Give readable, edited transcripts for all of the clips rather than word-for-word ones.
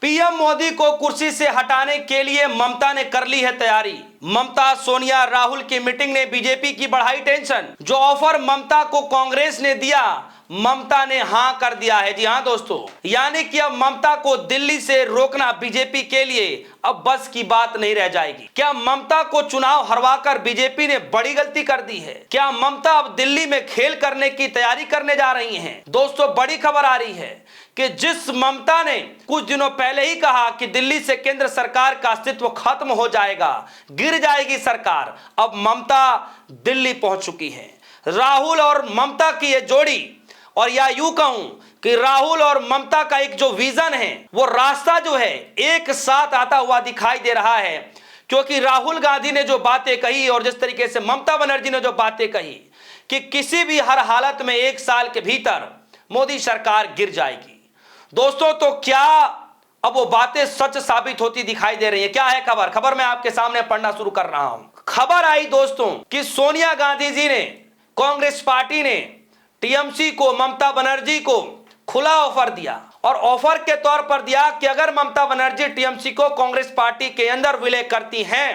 PM Modi को कुर्सी से हटाने के लिए ममता ने कर ली है तैयारी। ममता, सोनिया, राहुल की मीटिंग ने बीजेपी की बढ़ाई टेंशन। जो ऑफर ममता को कांग्रेस ने दिया, ममता ने हां कर दिया है। जी हां दोस्तों, यानी कि अब ममता को दिल्ली से रोकना बीजेपी के लिए अब बस की बात नहीं रह जाएगी। क्या ममता को चुनाव हरवाकर बीजेपी ने बड़ी गलती कर दी है? क्या ममता अब दिल्ली में खेल करने की तैयारी करने जा रही हैं? दोस्तों, बड़ी खबर आ रही है कि जिस ममता ने कुछ दिनों पहले ही कहा कि दिल्ली से केंद्र सरकार का अस्तित्व खत्म हो जाएगा, गिर जाएगी सरकार, अब ममता दिल्ली पहुंच चुकी है। राहुल और ममता की यह जोड़ी, और या यूं कहूं कि राहुल और ममता का एक जो विजन है, वो रास्ता जो है एक साथ आता हुआ दिखाई दे रहा है। क्योंकि राहुल गांधी ने जो बातें कही और जिस तरीके से ममता बनर्जी ने जो बातें कही कि किसी भी हर हालत में 1 साल के भीतर मोदी सरकार गिर जाएगी। दोस्तों, तो क्या अब वो बातें सच साबित होती दिखाई दे रही है? क्या है खबर मैं आपके सामने पढ़ना शुरू कर रहा हूं। खबर आई दोस्तों कि सोनिया गांधी जी ने, कांग्रेस पार्टी ने टीएमसी को, ममता बनर्जी को खुला ऑफर दिया, और ऑफर के तौर पर दिया कि अगर ममता बनर्जी टीएमसी को कांग्रेस पार्टी के अंदर विलय करती हैं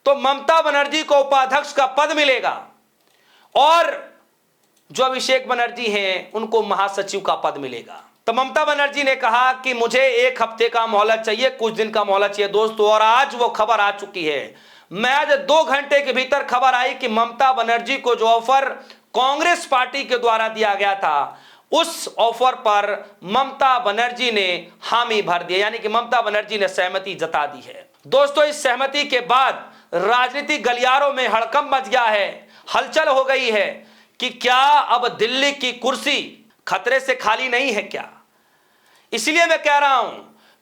तो ममता बनर्जी को उपाध्यक्ष का पद मिलेगा और जो अभिषेक बनर्जी हैं उनको महासचिव का पद मिलेगा। तो ममता बनर्जी ने कहा कि मुझे 1 हफ्ते का मोहलत चाहिए, कुछ दिन का मोहलत चाहिए दोस्तों, और आज वो खबर आ चुकी है। मैं आज 2 घंटे के भीतर खबर आई कि ममता बनर्जी को जो ऑफर कांग्रेस पार्टी के द्वारा दिया गया था, उस ऑफर पर ममता बनर्जी ने हामी भर दिया, यानी कि ममता बनर्जी ने सहमति जता दी है। दोस्तों, इस सहमति के बाद राजनीतिक गलियारों में हड़कंप मच गया है, हलचल हो गई है कि क्या अब दिल्ली की कुर्सी खतरे से खाली नहीं है क्या? इसलिए मैं कह रहा हूं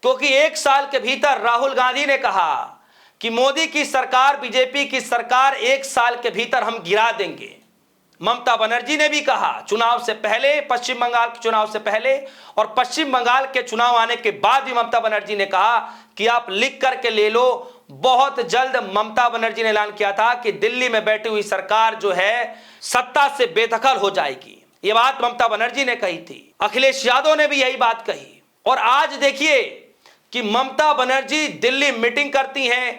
क्योंकि 1 साल के भीतर राहुल गांधी ने कहा कि मोदी की सरकार, बीजेपी की सरकार 1 साल के भीतर हम गिरा देंगे। ममता बनर्जी ने भी कहा चुनाव से पहले, पश्चिम बंगाल के चुनाव से पहले और पश्चिम बंगाल के चुनाव आने के बाद भी ममता बनर्जी ने कहा कि आप लिख करके ले लो, बहुत जल्द ममता बनर्जी ने ऐलान किया था कि दिल्ली में बैठी हुई सरकार जो है सत्ता से बेदखल हो जाएगी। ये बात ममता बनर्जी ने कही थी, अखिलेश यादव ने भी यही बात कही। और आज देखिए कि ममता बनर्जी दिल्ली मीटिंग करती हैं,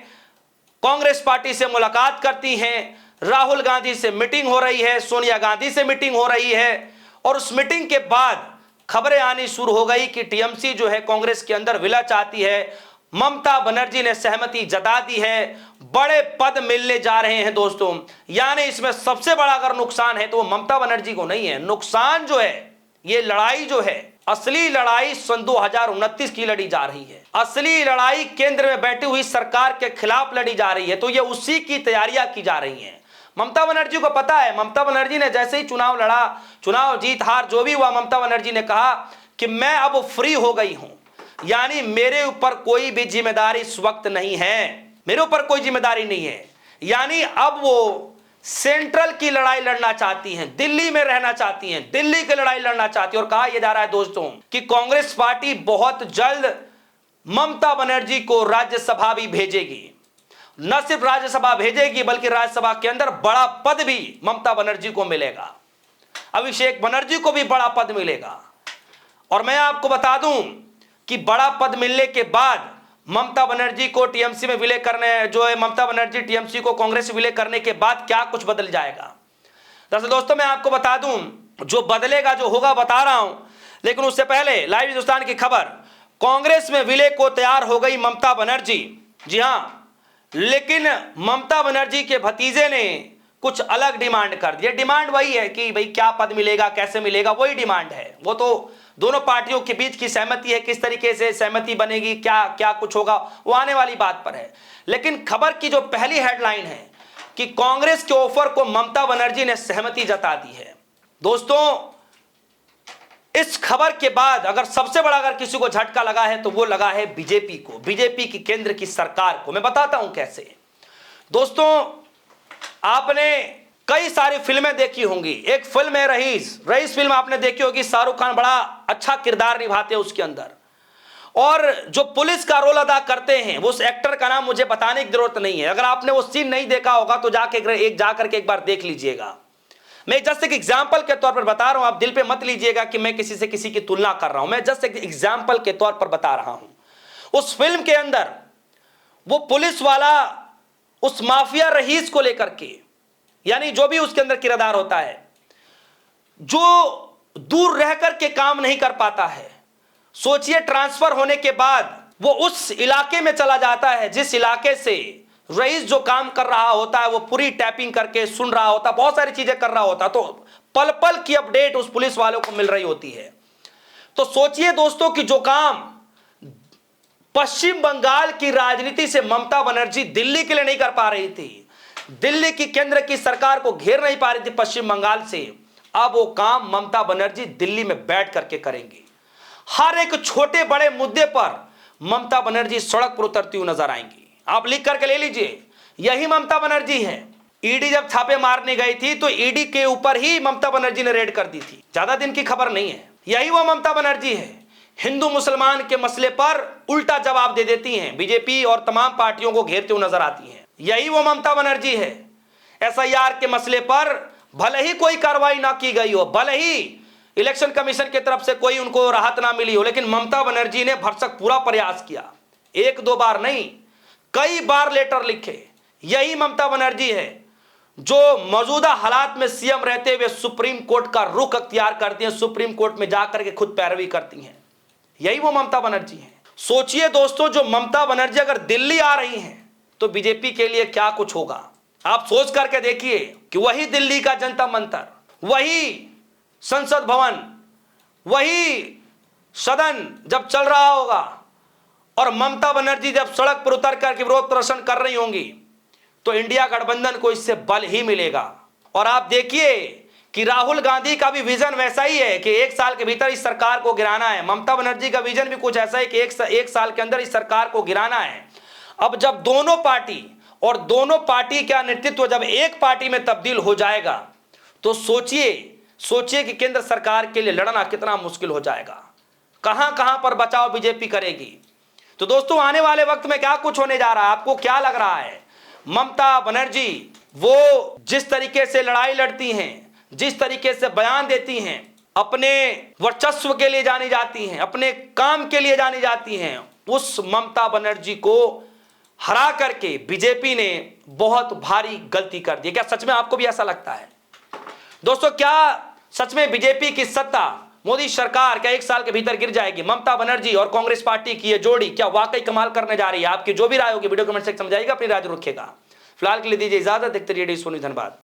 कांग्रेस पार्टी से मुलाकात करती हैं, राहुल गांधी से मीटिंग हो रही है, सोनिया गांधी से मीटिंग हो रही है, और उस मीटिंग के बाद खबरें आनी शुरू हो गई कि टीएमसी जो है कांग्रेस के अंदर विलय चाहती है। ममता बनर्जी ने सहमति जता दी है, बड़े पद मिलने जा रहे हैं दोस्तों। यानी इसमें सबसे बड़ा अगर नुकसान है तो वो ममता बनर्जी को नहीं है, नुकसान जो है, ये लड़ाई जो है, असली लड़ाई सन 2029 की लड़ी जा रही है। असली लड़ाई केंद्र में बैठी हुई सरकार के खिलाफ लड़ी जा रही है, तो ये उसी की तैयारियां की जा रही हैं। ममता बनर्जी को पता है, ममता बनर्जी ने जैसे ही चुनाव लड़ा, चुनाव जीत हार जो भी हुआ, ममता बनर्जी ने कहा कि मैं अब फ्री हो गई हूं, यानी मेरे ऊपर कोई भी जिम्मेदारी इस वक्त नहीं है, मेरे ऊपर कोई जिम्मेदारी नहीं है। यानी अब वो सेंट्रल की लड़ाई लड़ना चाहती हैं, दिल्ली में रहना चाहती हैं, दिल्ली की लड़ाई लड़ना चाहती है। और कहा यह जा रहा है दोस्तों कि कांग्रेस पार्टी बहुत जल्द ममता बनर्जी को राज्यसभा भी भेजेगी। न सिर्फ राज्यसभा भेजेगी बल्कि राज्यसभा के अंदर बड़ा पद भी ममता बनर्जी को मिलेगा, अभिषेक बनर्जी को भी बड़ा पद मिलेगा। और मैं आपको बता दूं कि बड़ा पद मिलने के बाद ममता बनर्जी को टीएमसी में विलय करने, जो है ममता बनर्जी टीएमसी को कांग्रेस विलय करने के बाद क्या कुछ बदल जाएगा। दरअसल दोस्तों, मैं आपको बता दूं जो बदलेगा, जो होगा बता रहा हूं, लेकिन उससे पहले लाइव हिंदुस्तान की खबर, कांग्रेस में विलय को तैयार हो गई ममता बनर्जी। जी हां, लेकिन ममता बनर्जी के भतीजे ने कुछ अलग डिमांड कर दी। डिमांड वही है कि भाई क्या पद मिलेगा, कैसे मिलेगा, वही डिमांड है। वो तो दोनों पार्टियों के बीच की सहमति है, किस तरीके से सहमति बनेगी, क्या क्या कुछ होगा, वो आने वाली बात पर है। लेकिन खबर की जो पहली हेडलाइन है कि कांग्रेस के ऑफर को ममता बनर्जी ने सहमति जता दी है। दोस्तों, इस खबर के बाद अगर सबसे बड़ा अगर किसी को झटका लगा है तो वो लगा है बीजेपी को, बीजेपी की केंद्र की सरकार को। मैं बताता हूं कैसे। दोस्तों, आपने कई सारी फिल्में देखी होंगी, एक फिल्म है रईस। रईस फिल्म आपने देखी होगी, शाहरुख खान बड़ा अच्छा किरदार निभाते हैं उसके अंदर, और जो पुलिस का रोल अदा करते हैं वो उस एक्टर का नाम मुझे बताने की जरूरत नहीं है। अगर आपने वो सीन नहीं देखा होगा तो जाकर के एक बार देख लीजिएगा। मैं जस्ट एक एग्जाम्पल के तौर पर बता रहा हूं, आप दिल पे मत लीजिएगा कि मैं किसी से किसी की तुलना कर रहा हूं, मैं जस्ट एक एग्जाम्पल के तौर पर बता रहा हूं। उस फिल्म के अंदर वो पुलिस वाला उस माफिया रईस को लेकर के, यानी जो भी उसके अंदर किरदार होता है, जो दूर रह करके काम नहीं कर पाता है, सोचिए ट्रांसफर होने के बाद वो उस इलाके में चला जाता है जिस इलाके से रईस जो काम कर रहा होता है वो पूरी टैपिंग करके सुन रहा होता, बहुत सारी चीजें कर रहा होता, तो पल पल की अपडेट उस पुलिस वालों को मिल रही होती है। तो सोचिए दोस्तों कि जो काम पश्चिम बंगाल की राजनीति से ममता बनर्जी दिल्ली के लिए नहीं कर पा रही थी, दिल्ली की केंद्र की सरकार को घेर नहीं पा रही थी पश्चिम बंगाल से, अब वो काम ममता बनर्जी दिल्ली में बैठ करके करेंगी। हर एक छोटे बड़े मुद्दे पर ममता बनर्जी सड़क पर उतरती हुई नजर आएंगी। आप लिख करके ले लीजिए, यही ममता बनर्जी है। ईडी जब छापे मारने गई थी तो ईडी के ऊपर ही ममता बनर्जी ने रेड कर दी थी, ज्यादा दिन की खबर नहीं है। यही वो ममता बनर्जी है, हिंदू मुसलमान के मसले पर उल्टा जवाब दे देती हैं, बीजेपी और तमाम पार्टियों को घेरते हुए नजर आती हैं। यही वो ममता बनर्जी है, एसआईआर के मसले पर भले ही कोई कार्रवाई ना की गई हो, भले ही इलेक्शन कमीशन की तरफ से कोई उनको राहत ना मिली हो, लेकिन ममता बनर्जी ने भरसक पूरा प्रयास किया, एक दो बार नहीं कई बार लेटर लिखे। यही ममता बनर्जी है जो मौजूदा हालात में सीएम रहते हुए सुप्रीम कोर्ट का रुख अख्तियार करती हैं, सुप्रीम कोर्ट में जाकर के खुद पैरवी करती हैं। यही वो ममता बनर्जी है। सोचिए दोस्तों, जो ममता बनर्जी अगर दिल्ली आ रही हैं तो बीजेपी के लिए क्या कुछ होगा। आप सोच करके देखिए कि वही दिल्ली का जनता मंतर, वही संसद भवन, वही सदन जब चल रहा होगा और ममता बनर्जी जब सड़क पर उतर करके विरोध प्रदर्शन कर रही होंगी तो इंडिया गठबंधन को इससे बल ही मिलेगा। और आप देखिए कि राहुल गांधी का भी विजन वैसा ही है कि एक साल के भीतर इस सरकार को गिराना है। ममता बनर्जी का विजन भी कुछ ऐसा है कि एक साल के अंदर इस सरकार को गिराना है। अब जब दोनों पार्टी और दोनों पार्टी का नेतृत्व जब एक पार्टी में तब्दील हो जाएगा तो सोचिए कि केंद्र सरकार के लिए लड़ना कितना मुश्किल हो जाएगा। कहां कहां पर बचाव बीजेपी करेगी। तो दोस्तों, आने वाले वक्त में क्या कुछ होने जा रहा है, आपको क्या लग रहा है? ममता बनर्जी वो जिस तरीके से लड़ाई लड़ती हैं, जिस तरीके से बयान देती हैं, अपने वर्चस्व के लिए जानी जाती हैं, अपने काम के लिए जानी जाती हैं, उस ममता बनर्जी को हरा करके बीजेपी ने बहुत भारी गलती कर दी। क्या सच में आपको भी ऐसा लगता है? दोस्तों, क्या सच में बीजेपी की सत्ता, मोदी सरकार क्या एक साल के भीतर गिर जाएगी? ममता बनर्जी और कांग्रेस पार्टी की ये जोड़ी क्या वाकई कमाल करने जा रही है? आपकी जो भी राय होगी वीडियो कमेंट सेक्शन में समझाइएगा, अपनी राय रखेगा। फिलहाल के लिए दीजिए इजाजत, देखते रहिए डी सोनी। धन्यवाद।